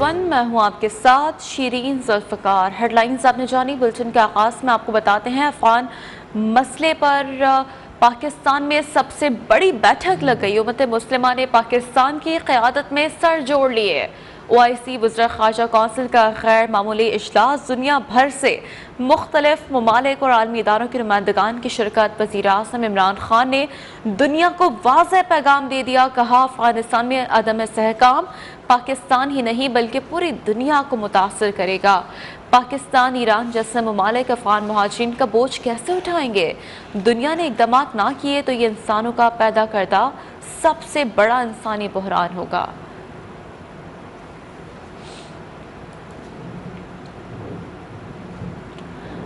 मैं हूं आपके साथ शीरीन जुल्फकार। हेडलाइंस आपने जानी। बुलेटिन के आगाज में आपको बताते हैं अफगान मसले पर पाकिस्तान में सबसे बड़ी बैठक लग गई। उम्मत मुस्लिमा ने पाकिस्तान की क़यादत में सर जोड़ लिए। OIC वज़ीर ख़ारजा कौंसिल का गैर मामूली इजलास, दुनिया भर से मुख्तलिफ ममालिक और आलमी इदारों के नुमाइंदगान की शिरकत। वज़ीर आज़म इमरान खान ने दुनिया को वाज़ेह पैगाम दे दिया। कहा, अफगानिस्तान में अदम इस्तेहकाम पाकिस्तान ही नहीं बल्कि पूरी दुनिया को मुतासर करेगा। पाकिस्तान, ईरान जैसे ममालिक अफगान मुहाजिरीन का बोझ कैसे उठाएंगे? दुनिया ने इक़दाम ना किए तो ये इंसानों का पैदा करदा सबसे बड़ा इंसानी बहरान होगा।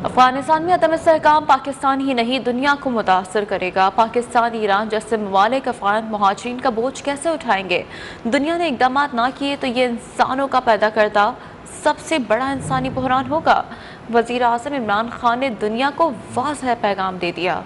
अफगानिस्तान में अदम इस्तेहकाम पाकिस्तान ही नहीं दुनिया को मुतासर करेगा। पाकिस्तान, ईरान जैसे ममालिक अफगान मुहाजिरीन का बोझ कैसे उठाएंगे? दुनिया ने इक़दाम ना किए तो ये इंसानों का पैदा करदा सबसे बड़ा इंसानी बहरान होगा। वज़ीर आज़म इमरान खान ने दुनिया को वाज़ेह पैगाम दे दिया।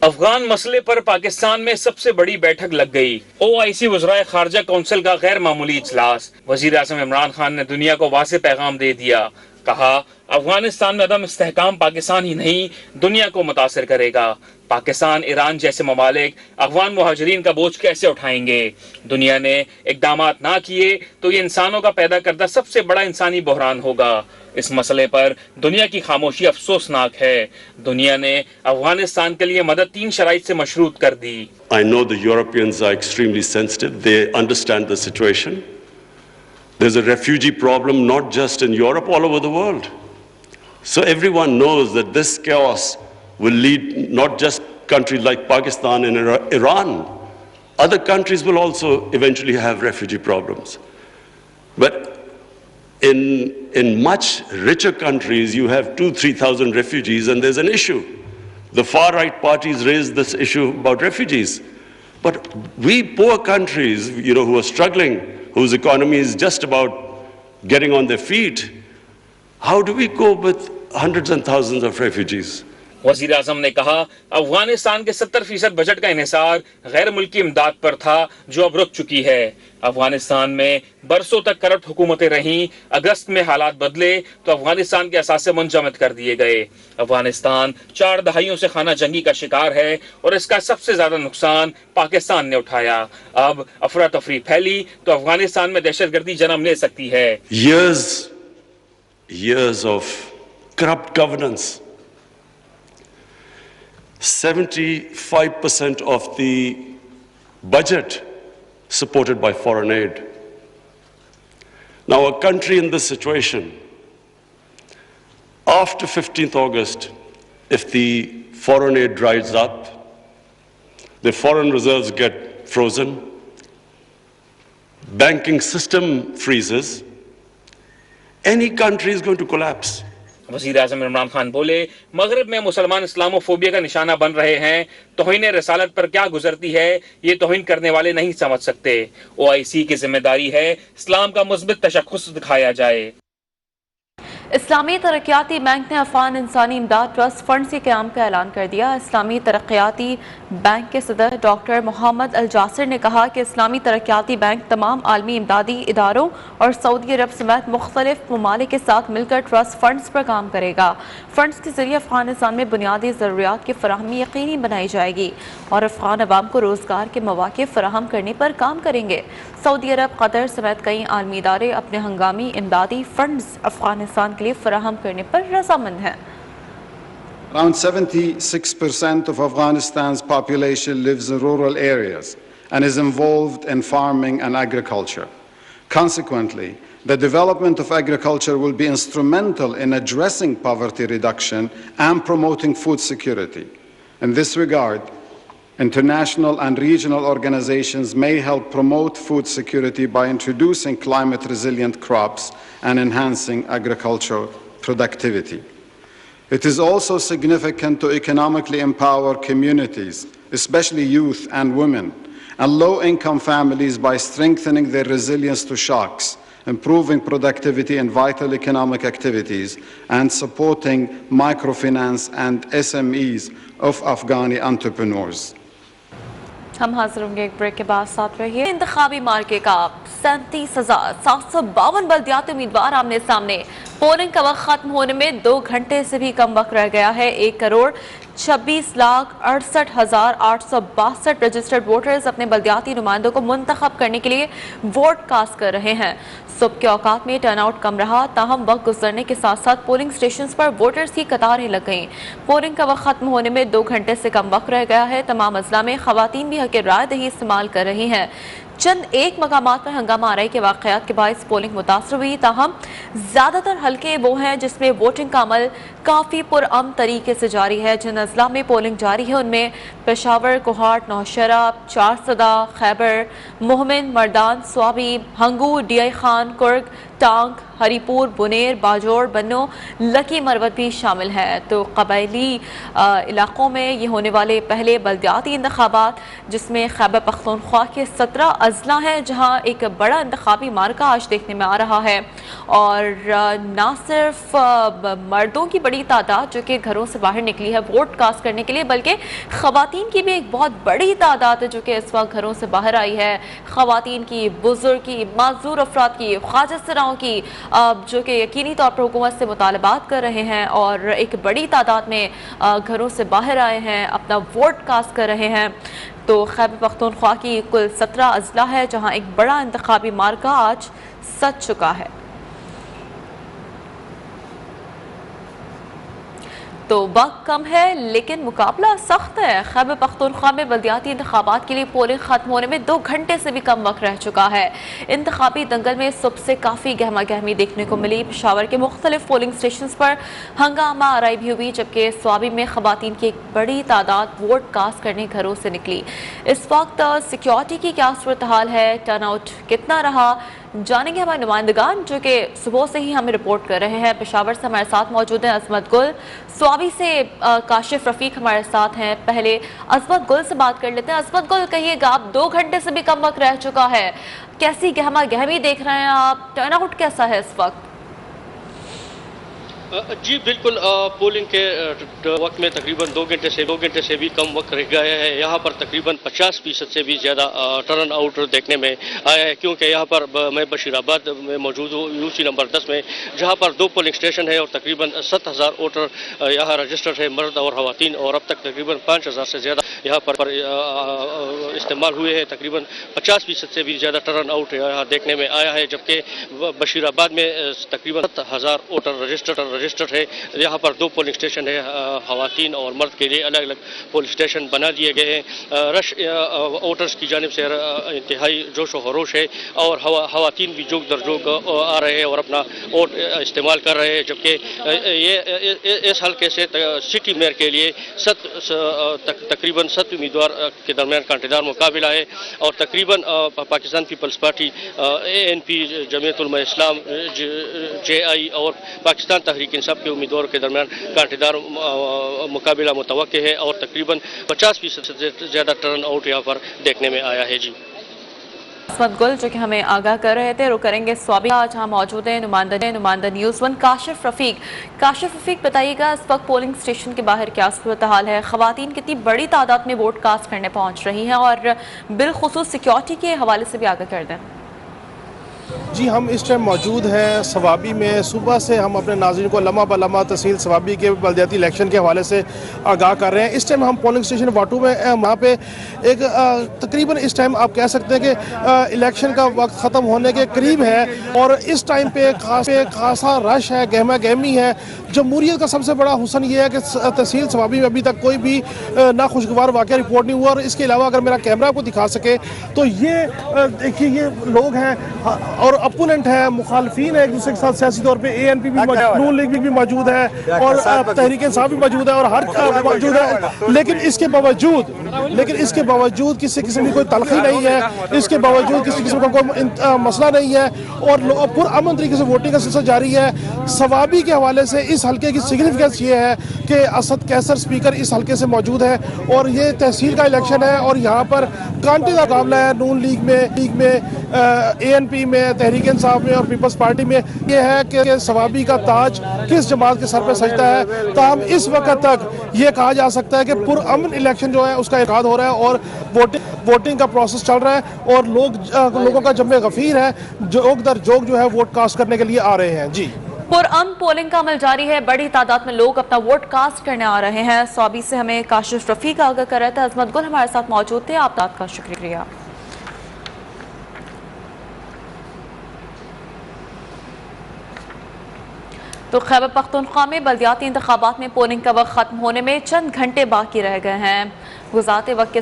अफगान मसले पर पाकिस्तान में सबसे बड़ी बैठक लग गई। OIC वज़राए ख़ारजा कौंसिल का गैर मामूली इजलास। वज़ीर आज़म इमरान खान ने दुनिया को वाज़ेह पैगाम दे दिया। कहा, अफगानिस्तान में अदम इस्तेहकाम पाकिस्तान ही नहीं दुनिया को मुतासर करेगा। पाकिस्तान, ईरान जैसे ममालिक अफगान मुहाजिरीन का बोझ कैसे उठाएंगे? दुनिया ने इक़दाम ना किए तो ये इंसानों का पैदा करदा सबसे बड़ा इंसानी बहरान होगा। इस मसले पर दुनिया की खामोशी अफसोसनाक है। दुनिया ने अफगानिस्तान के लिए मदद 3 शराइत से मशरूत कर दी। I know the Europeans are extremely sensitive. They understand the situation. There's a refugee problem not just in Europe, all over the world. So everyone knows that this chaos will lead not just countries like Pakistan and Iran. Other countries will also eventually have refugee problems. But in much richer countries, you have 2,000-3,000 refugees, and there's an issue. The far-right parties raise this issue about refugees. But we poor countries, who are struggling, whose economy is just about getting on their feet, how do we cope with hundreds and thousands of refugees? वज़ीर आज़म ने कहा, अफगानिस्तान के 70% budget का इन्हिसार गैर मुल्की इमदाद पर था, जो अब रुक चुकी है। अफगानिस्तान में बरसों तक करप्ट हुकूमतें रहीं। अगस्त में हालात बदले तो अफगानिस्तान के असासे मुंजमद कर दिए गए। अफगानिस्तान 4 दहाइयों से खाना जंगी का शिकार है और इसका सबसे ज्यादा नुकसान पाकिस्तान ने उठाया। अब अफरा तफरी फैली तो अफगानिस्तान में दहशतगर्दी जन्म ले सकती है। Years of corrupt governance. 75% of the budget supported by foreign aid. Now, a country in this situation, after 15th August, if the foreign aid dries up, the foreign reserves get frozen, banking system freezes, any country is going to collapse. वज़ीर आज़म इमरान खान बोले, मगरिब में मुसलमान Islamophobia का निशाना बन रहे हैं। तौहीन रसालत पर क्या गुजरती है ये तौहीन करने वाले नहीं समझ सकते। OIC की जिम्मेदारी है इस्लाम का मुस्बित तशख़्ख़ुस दिखाया जाए। इस्लामी तरक्याती बैंक ने अफगान इंसानी इमदाद ट्रस्ट फंड के क़याम का ऐलान कर दिया। इस्लामी तरक्याती बैंक के सदर डॉक्टर मोहम्मद अल जासिर ने कहा कि इस्लामी तरक्याती बैंक तमाम आलमी इमदादी इदारों और सऊदी अरब समेत मुख्तलिफ ममालिक के साथ मिलकर ट्रस्ट फंड्स पर काम करेगा। फंड्स के जरिए अफगानिस्तान में बुनियादी ज़रूरियात की फराहमी यकीनी बनाई जाएगी और अफगान अवाम को रोज़गार के मौक़े फराहम करने पर काम करेंगे। सऊदी अरब, कतर समेत कई आलमी इदारे अपने हंगामी इमदादी फंड्स अफगानिस्तान के लिए फराहम करने पर रज़ामंद हैं। Around 76% of Afghanistan's population lives in rural areas and is involved in farming and agriculture. Consequently, the development of agriculture will be instrumental in addressing poverty reduction and promoting food security. In this regard, international and regional organizations may help promote food security by introducing climate-resilient crops and enhancing agricultural productivity. It is also significant to economically empower communities, especially youth and women, and low-income families by strengthening their resilience to shocks improving productivity in vital economic activities, and supporting microfinance and SMEs of Afghani entrepreneurs. हम हाजिर होंगे एक break के बाद। साथ रहिए। इंतखाबी मार्के का 37,752 बल्दियाती उम्मीदवार आमने सामने। पोलिंग का वक्त खत्म होने में 2 घंटे से भी कम वक्त रह गया है। 1,26,68,862 रजिस्टर्ड वोटर्स अपने बल्दियाती नुमाइंदों को मुंतखब करने के लिए वोट कास्ट कर रहे हैं। सुबह के औकात में टर्नआउट कम रहा, ताहम वक्त गुजरने के साथ साथ पोलिंग स्टेशन पर वोटर्स की कतारें लग गईं। पोलिंग का वक्त खत्म होने में 2 घंटे से कम वक्त रह गया है। तमाम अजला में खवातीन भी हक राय दही इस्तेमाल कर रही हैं। चंद एक मकामात पर हंगामा आराई के वाक़यात के बायस पोलिंग मुतासर हुई, ताहम ज़्यादातर हल्के वो हैं जिसमें वोटिंग का अमल काफ़ी पुरअमन तरीके से जारी है। जिन अजला में पोलिंग जारी है उनमें पेशावर, कोहाट, नौशहरा, चारसदा, खैबर, मोहमिन, मर्दान, स्वाबी, हंगू, डीआई खान, कुर्ग, टांग, हरीपुर, बुनेर, बाजोड़, बन्नो, लकी मरवत भी शामिल है। तो कबायली इलाकों में ये होने वाले पहले बल्दियाती इंतखाबात, जिसमें खैबर पख्तूनख्वा के 17 अजला हैं जहाँ एक बड़ा इंतखाबी मार्का आज देखने में आ रहा है। और ना सिर्फ मर्दों की बड़ी तादाद जो कि घरों से बाहर निकली है वोट कास्ट करने के लिए, बल्कि खवातीन की भी एक बहुत बड़ी तादाद है जो कि इस वक्त घरों से बाहर आई है। खवातीन की, बुजुर्ग की, माजूर अफराद की, ख्वाजा सराओं की, जो कि यकीनी तौर पर हुकूमत से मुतालबात कर रहे हैं और एक बड़ी तादाद में घरों से बाहर आए हैं, अपना वोट कास्ट कर रहे हैं। तो खैबर पख्तूनख्वा की कुल 17 अजला है जहां एक बड़ा इंतखाबी मार्का आज सज चुका है। तो वक्त कम है लेकिन मुकाबला सख्त है। खैबर पख्तूनख्वा में बल्दियाती इंतखाबात के लिए पोलिंग खत्म होने में 2 घंटे से भी कम वक्त रह चुका है। इंतखाबी दंगल में सुबह से काफ़ी गहमा गहमी देखने को मिली। पेशावर के मुख्तलिफ पोलिंग स्टेशन पर हंगामा आराई भी हुई, जबकि स्वाबी में खवातीन की एक बड़ी तादाद वोट कास्ट करने घरों से निकली। इस वक्त सिक्योरिटी की क्या सूरत हाल है, टर्नआउट कितना रहा, जानेंगे हमारे नुमाइंदगान जो कि सुबह से ही हमें रिपोर्ट कर रहे हैं। पेशावर से हमारे साथ मौजूद हैं अजमत गुल, स्वाबी से काशिफ रफीक हमारे साथ हैं। पहले अजमत गुल से बात कर लेते हैं। अजमत गुल, कहिएगा, आप 2 घंटे से भी कम वक्त रह चुका है, कैसी गहमा गहमी देख रहे हैं आप, टर्नआउट कैसा है इस वक्त? जी बिल्कुल, पोलिंग के वक्त में तकरीबन 2 घंटे से भी कम वक्त रह गया है। यहाँ पर तकरीबन 50% से भी ज़्यादा टर्न आउट देखने में आया है, क्योंकि यहाँ पर मैं बशीराबाद में मौजूद हूँ, यूसी नंबर 10 में, जहाँ पर 2 पोलिंग स्टेशन है और तकरीबन 7,000 वोटर यहाँ रजिस्टर्ड है, मर्द और खवातीन, और अब तक तकरीबन 5,000 से ज़्यादा यहाँ पर इस्तेमाल हुए हैं। तकरीबन 50% से भी ज़्यादा टर्न आउट यहाँ देखने में आया है, जबकि बशीराबाद में तकरीबन 7,000 वोटर रजिस्टर्ड है। यहाँ पर 2 पोलिंग स्टेशन है, खवातीन और मर्द के लिए अलग अलग पोलिंग स्टेशन बना दिए गए हैं। रश वोटर्स की जानिब से इंतहाई जोश व खरोश है और खवातीन भी जोक दर जोक आ रहे हैं और अपना वोट इस्तेमाल कर रहे हैं, जबकि ये इस हल्के से सिटी मेयर के लिए तकरीबन 7 उम्मीदवार के दरमियान कांटेदार मुकाबला है और तकरीबन पाकिस्तान पीपल्स पार्टी, ANP, जमीयत उलमा इस्लाम, JI और पाकिस्तान तहरीक इंसाफ के उम्मीदवारों के दरमियान कांटेदार मुकाबला मुतवक्के है और तकरीबन 50% से ज़्यादा टर्न आउट यहाँ पर देखने में आया है। जी अजमत गुल जो कि हमें आगाह कर रहे थे। रुक करेंगे स्वाबी, जहाँ मौजूद है नुमाइंदा न्यूज़ 1 काशिफ रफीक, बताइएगा इस वक्त पोलिंग स्टेशन के बाहर क्या सूरत हाल है, खवातीन कितनी बड़ी तादाद में वोट कास्ट करने पहुँच रही हैं और बिलखुसूस सिक्योरिटी के हवाले से भी आगाह कर दें। जी, हम इस टाइम मौजूद हैं स्वाबी में। सुबह से हम अपने नाज़रीन को लम्हा ब लम्हा तहसील स्वाबी के बल्दियाती इलेक्शन के हवाले से आगाह कर रहे हैं। इस टाइम हम पोलिंग स्टेशन वाटू में, वहाँ पे एक तकरीबन इस टाइम आप कह सकते हैं कि इलेक्शन का वक्त ख़त्म होने के करीब है और इस टाइम पे खासा रश है, गहमा गहमी है। जमहूरियत का सबसे बड़ा हुसन ये है कि तहसील स्वाबी में अभी तक कोई भी नाखुशगवार वाक़या रिपोर्ट नहीं हुआ और इसके अलावा अगर मेरा कैमरा आपको दिखा सके तो ये देखिए, ये लोग हैं और अपोनेंट है, मुखालफीन है एक दूसरे के साथ सियासी तौर पे। ANP भी नून लीग भी मौजूद है और तहरीक इंसाफ भी मौजूद है और हर मौजूद है, लेकिन इसके बावजूद किसी किस्म की कोई तलखी नहीं है, इसके बावजूद किसी किस्म का कोई मसला नहीं है और पुरअमन तरीके से वोटिंग का सिलसिला जारी है। स्वाबी के हवाले से इस इस हल्के की सिग्निफिकेंस ये है कि असद कैसर स्पीकर इस हल्के से मौजूद है और ये तहसील का इलेक्शन है और यहाँ पर कांटे का मुकाबला है। नून लीग में ANP में, तहरीक इंसाफ में और पीपल्स पार्टी में। ये है कि सवाबी का ताज किस जमात के सर पर सजता है। ताहम इस वक्त तक ये कहा जा सकता है कि पुरअमन इलेक्शन जो है उसका इनेकाद हो रहा है और वोटिंग का प्रोसेस चल रहा है और लोगों का जम्मे गफीर है, जोग दर जोग जो है वोट कास्ट करने के लिए आ रहे हैं। जी, पुरअमन पोलिंग का अमल जारी है। बड़ी तादाद में लोग अपना वोट कास्ट करने आ रहे हैं। स्वाबी से हमें काशिफ रफीक आगाह कर रहे थे। अजमत गुल हमारे साथ मौजूद थे। आपका शुक्रिया। तो खैबर पख्तूनख्वा में बल्दियाती इंतखाबात में पोलिंग का वक्त खत्म होने में चंद घंटे बाकी रह गए हैं। गुजरते वक्त के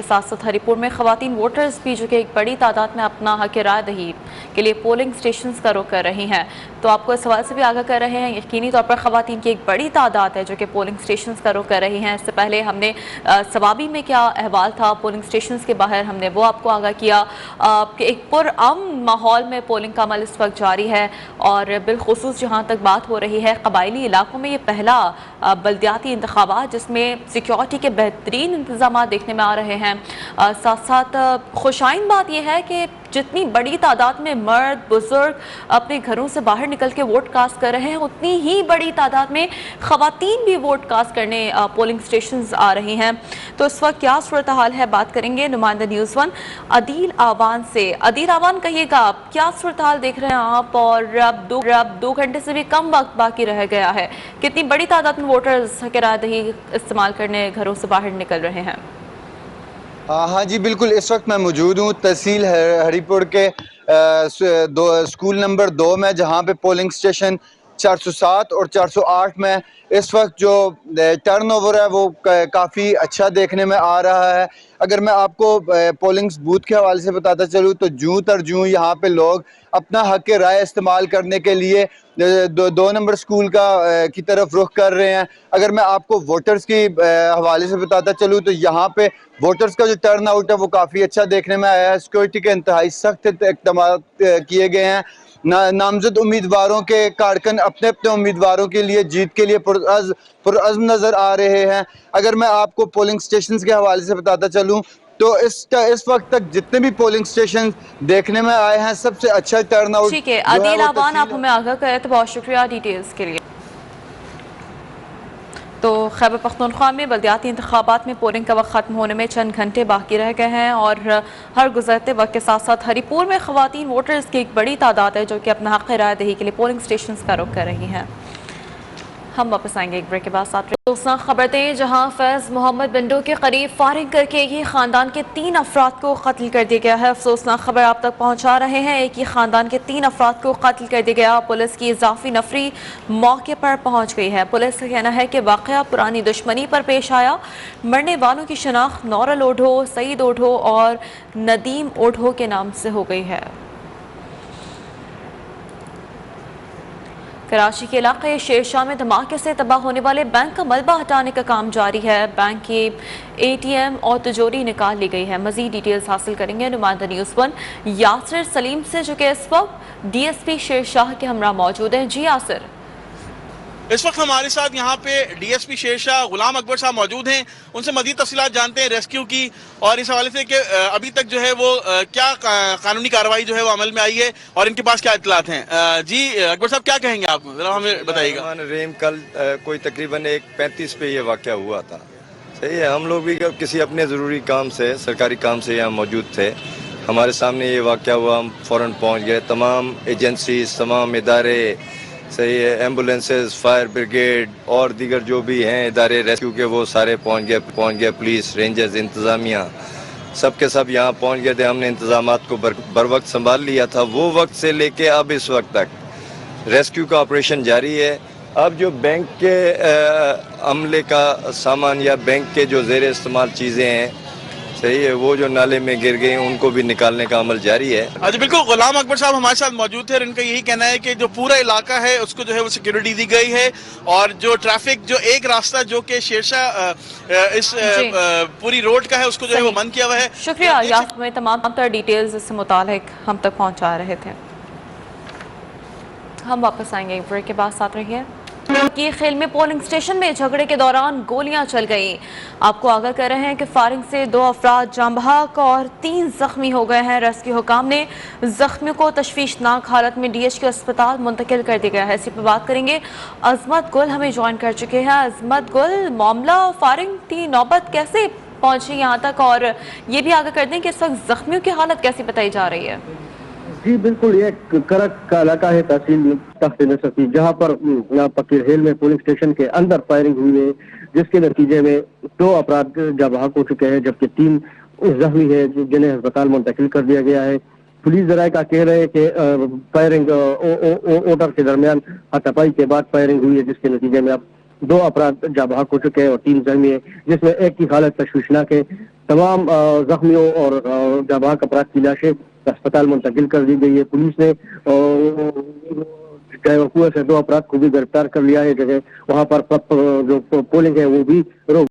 साथ साथ हरिपुर में खवातीन वोटर्स भी जो कि एक बड़ी तादाद में अपना हक राय दही के लिए पोलिंग स्टेशन का रुख कर रही हैं। तो आपको इस सवाल से भी आगाह कर रहे हैं, यकीनी तौर पर खवातीन की एक बड़ी तादाद है जो कि पोलिंग स्टेशन का रुख कर रही हैं। इससे पहले हमने सवाबी में क्या अहवाल था पोलिंग स्टेशन के बाहर, हमने वो आपको आगाह किया कि एक पुरअमन माहौल में पोलिंग का अमल इस वक्त जारी है। और बिलखुसूस जहाँ तक बात हो रही है कबायली इलाकों में, ये पहला बल्दियाती इंतखाबात जिसमें सिक्योरिटी के बेहतरीन इंतजाम देखने में आ रहे हैं। साथ साथ खुशाइन बात यह है कि जितनी बड़ी तादाद में मर्द बुजुर्ग अपने घरों से बाहर निकल के वोट कास्ट कर रहे हैं, उतनी ही बड़ी तादाद में खवातीन भी वोट कास्ट करने पोलिंग स्टेशंस आ रही हैं। तो इस वक्त क्या सूरत हाल है, बात करेंगे नुमाइंदा न्यूज़ 1 अदील आवान से। अदील आवान, कहिएगा आप क्या सूरत हाल देख रहे हैं आप, और अब 2 घंटे से भी कम वक्त बाकी रह गया है, कितनी बड़ी तादाद में वोटर्स किराया दही इस्तेमाल करने घरों से बाहर निकल रहे हैं? हाँ जी बिल्कुल, इस वक्त मैं मौजूद हूँ तहसील हरिपुर के स्कूल नंबर 2 में, जहाँ पे पोलिंग स्टेशन 407 और 408 में इस वक्त जो टर्नओवर है वो काफ़ी अच्छा देखने में आ रहा है। अगर मैं आपको पोलिंग बूथ के हवाले से बताता चलूँ तो जूँ तर जूँ यहाँ पे लोग अपना हक राय इस्तेमाल करने के लिए 2 नंबर स्कूल की तरफ रुख कर रहे हैं। अगर मैं आपको वोटर्स की हवाले से बताता चलूँ तो यहाँ पे वोटर्स का जो टर्न आउट है वो काफ़ी अच्छा देखने में आया है। सिक्योरिटी के इंतहाई सख्त इक़दाम किए गए हैं। नामजद उम्मीदवारों के कारकुन अपने अपने उम्मीदवारों के लिए जीत के लिए पुरअज़्म नज़र आ रहे हैं। अगर मैं आपको पोलिंग स्टेशन के हवाले से बताता चलूँ तो इस वक्त तक जितने भी पोलिंग स्टेशन देखने में आए हैं सबसे अच्छा टर्न आउट। ठीक है अदील आवान, आप हमें आगाह करे तो बहुत शुक्रिया डिटेल्स के लिए। तो खैबर पख्तूनख्वा में बल्दियाती इंतखाबात में पोलिंग का वक्त खत्म होने में चंद घंटे बाकी रह गए हैं और हर गुजरते वक्त के साथ साथ हरिपुर में खवातीन वोटर्स की एक बड़ी तादाद है जो कि अपना हक राय दही के लिए पोलिंग स्टेशन का रुख कर रही हैं। हम वापस आएंगे एक ब्रेक के बाद। साथ दूसरा खबर दें, जहां फैज़ मोहम्मद बिंडो के करीब फायरिंग करके एक ही खानदान के 3 अफराद को कत्ल कर दिया गया है। अफसोसनाक खबर आप तक पहुंचा रहे हैं, एक ही खानदान के 3 अफराद को कत्ल कर दिया गया। पुलिस की इजाफी नफरी मौके पर पहुंच गई है। पुलिस का कहना है कि वाकया पुरानी दुश्मनी पर पेश आया। मरने वालों की शनाख्त नौरल ओढ़ो, सईद ओढ़ो और नदीम ओढ़ो के नाम से हो गई है। कराची के इलाके शेरशाह में धमाके से तबाह होने वाले बैंक का मलबा हटाने का काम जारी है। बैंक के ATM और तिजोरी निकाल ली गई है। मजीद डिटेल्स हासिल करेंगे नुमाइंदा न्यूज़ 1 यासिर सलीम से, जो कि इस वक्त DSP शेरशाह के हमरा मौजूद हैं। जी यासिर, इस वक्त हमारे साथ यहाँ पे DSP शेरशाह गुलाम अकबर साहब मौजूद हैं। उनसे मजीद तफसीलात जानते हैं रेस्क्यू की और इस हवाले से कि अभी तक जो है वो क्या कानूनी कार्रवाई जो है वो अमल में आई है और इनके पास क्या इतलात हैं। जी अकबर साहब, क्या कहेंगे आप, जरा हमें बताइएगा। रेम कल कोई तकरीबन 1:35 पे ये वाक़या हुआ था। सही है, हम लोग भी किसी अपने ज़रूरी काम से, सरकारी काम से यहाँ मौजूद थे। हमारे सामने ये वाक़या हुआ, हम फ़ौरन पहुँच गए। तमाम एजेंसीज, तमाम इदारे, सही है, एम्बुलेंसेस, फायर ब्रिगेड और दीगर जो भी हैं इदारे रेस्क्यू के, वो सारे पहुंच गए। पुलिस, रेंजर्स, इंतज़ामिया सब के सब यहाँ पहुंच गए थे। हमने इंतज़ामात को बर वक्त संभाल लिया था। वो वक्त से लेके अब इस वक्त तक रेस्क्यू का ऑपरेशन जारी है। अब जो बैंक के अमले का सामान या बैंक के जो ज़ेर इस्तेमाल चीज़ें हैं, सही है, वो जो नाले में गिर गई उनको भी निकालने का अमल जारी है। अच्छा, बिल्कुल। गुलाम अकबर साहब हमारे साथ मौजूद थे और इनका यही कहना है कि जो पूरा इलाका है उसको जो है वो सिक्योरिटी दी गई है और जो ट्रैफिक, जो एक रास्ता जो कि शेरशाह इस पूरी रोड का है उसको जो है वो बंद किया हुआ है। शुक्रिया यासिर, में तमाम तर डिटेल्स इससे मुतालिक हम तक पहुँचा रहे थे। हम वापस आएंगे ब्रेक के बाद, साथ रहिए। कि खेल में पोलिंग स्टेशन में झगड़े के दौरान गोलियां चल गई। आपको आगाह कर रहे हैं कि फायरिंग से 2 अफराद जाम बहक और 3 जख्मी हो गए हैं। रेस्क्यू हुकाम ने जख्मियों को तशवीशनाक हालत में DHQ अस्पताल मुंतकिल कर दिया गया है। इसी पर बात करेंगे। अजमत गुल हमें ज्वाइन कर चुके हैं। अजमत गुल, मामला फायरिंग की नौबत कैसे पहुंची यहाँ तक, और ये भी आगाह कर दें कि इस वक्त जख्मियों की हालत कैसी बताई जा रही है? जी बिल्कुल, ये करक का इलाका है, तहसील तख्त नसरती, जहाँ पर पकीरहेल में पोलिंग स्टेशन के अंदर फायरिंग हुई है, जिसके नतीजे में 2 अफराद जाँ बहक हो चुके हैं, जबकि 3 जख्मी है जिन्हें अस्पताल मुंतकिल कर दिया गया है। पुलिस जराये का कह रहे हैं कि फायरिंग वोटर के दरमियान हाथापाई के बाद फायरिंग हुई है, जिसके नतीजे में अब 2 अफराद जाँ बहक हो चुके हैं और 3 जख्मी है, जिसमें एक की हालत तशवीशनाक है। तमाम जख्मियों और जाँ बहक अफराद की लाशें अस्पताल मुंतकिल कर दी गई है। पुलिस ने कुएं से 2 अफराद को भी गिरफ्तार कर लिया है। जगह वहां पर जो पोलिंग है वो भी रोक